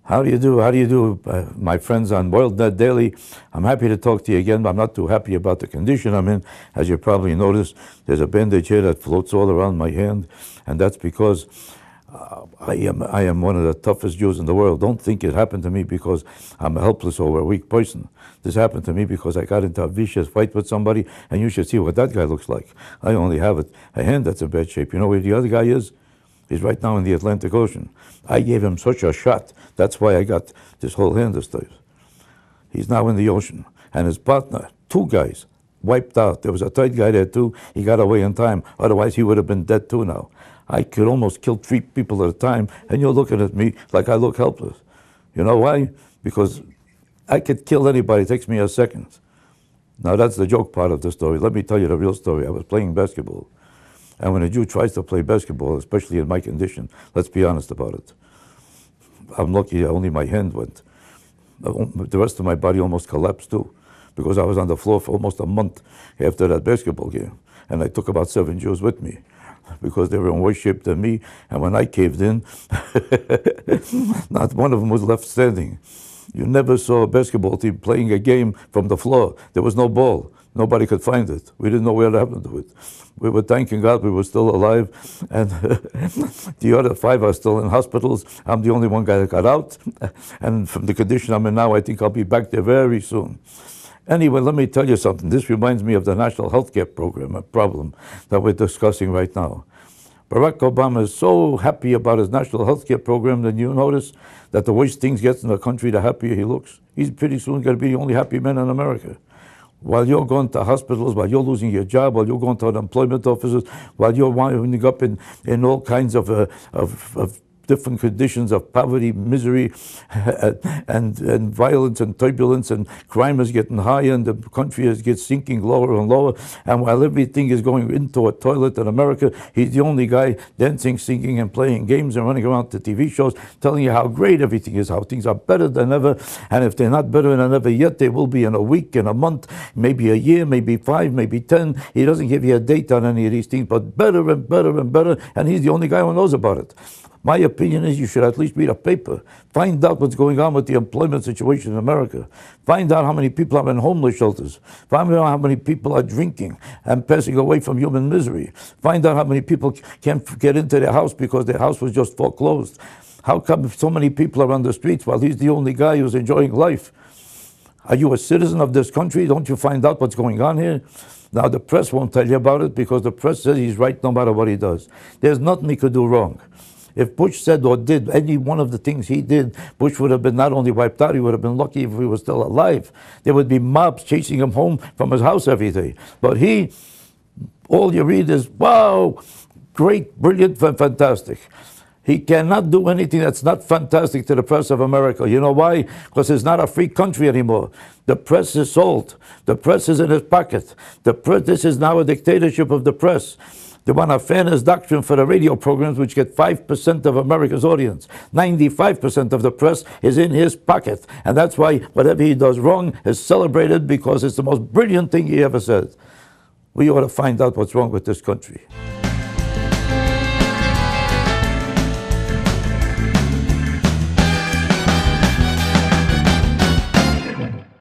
How do you do? How do you do, my friends on WorldNet Daily? I'm happy to talk to you again, but I'm not too happy about the condition I'm in. As you probably noticed, there's a bandage here that floats all around my hand, and that's because I am one of the toughest Jews in the world. Don't think it happened to me because I'm a helpless or a weak person. This happened to me because I got into a vicious fight with somebody, and you should see what that guy looks like. I only have a hand that's in bad shape. You know where the other guy is? He's right now in the Atlantic Ocean. I gave him such a shot. That's why I got this whole hand this time. He's now in the ocean. And his partner, two guys, wiped out. There was a third guy there too. He got away in time. Otherwise, he would have been dead too now. I could almost kill 3 people at a time, and you're looking at me like I look helpless. You know why? Because I could kill anybody. It takes me a second. Now, that's the joke part of the story. Let me tell you the real story. I was playing basketball. And when a Jew tries to play basketball, especially in my condition, let's be honest about it. I'm lucky only my hand went. The rest of my body almost collapsed too, because I was on the floor for almost a month after that basketball game. And I took about 7 Jews with me, because they were in worse shape than me. And when I caved in, not one of them was left standing. You never saw a basketball team playing a game from the floor. There was no ball. Nobody could find it. We didn't know where to happen to it. We were thanking God we were still alive, and the other 5 are still in hospitals. I'm the only one guy that got out, and from the condition I'm in now, I think I'll be back there very soon. Anyway, let me tell you something. This reminds me of the National Healthcare Program, a problem that we're discussing right now. Barack Obama is so happy about his National Healthcare Program that you notice that the worse things get in the country, the happier he looks. He's pretty soon going to be the only happy man in America. While you're going to hospitals, while you're losing your job, while you're going to unemployment offices, while you're winding up in all kinds of different conditions of poverty, misery, and violence and turbulence, and crime is getting higher, and the country is sinking lower and lower. And while everything is going into a toilet in America, he's the only guy dancing, singing, and playing games and running around to TV shows, telling you how great everything is, how things are better than ever. And if they're not better than ever yet, they will be in a week, in a month, maybe a year, maybe 5, maybe 10. He doesn't give you a date on any of these things, but better and better and better. And he's the only guy who knows about it. My opinion is you should at least read a paper. Find out what's going on with the employment situation in America. Find out how many people are in homeless shelters. Find out how many people are drinking and passing away from human misery. Find out how many people can't get into their house because their house was just foreclosed. How come so many people are on the streets while he's the only guy who's enjoying life? Are you a citizen of this country? Don't you find out what's going on here? Now, the press won't tell you about it because the press says he's right no matter what he does. There's nothing he could do wrong. If Bush said or did any one of the things he did, Bush would have been not only wiped out, he would have been lucky if he was still alive. There would be mobs chasing him home from his house every day. But all you read is, wow, great, brilliant, fantastic. He cannot do anything that's not fantastic to the press of America. You know why? Because it's not a free country anymore. The press is sold. The press is in his pocket. This is now a dictatorship of the press. They want a fairness doctrine for the radio programs, which get 5% of America's audience. 95% of the press is in his pocket. And that's why whatever he does wrong is celebrated, because it's the most brilliant thing he ever said. We ought to find out what's wrong with this country.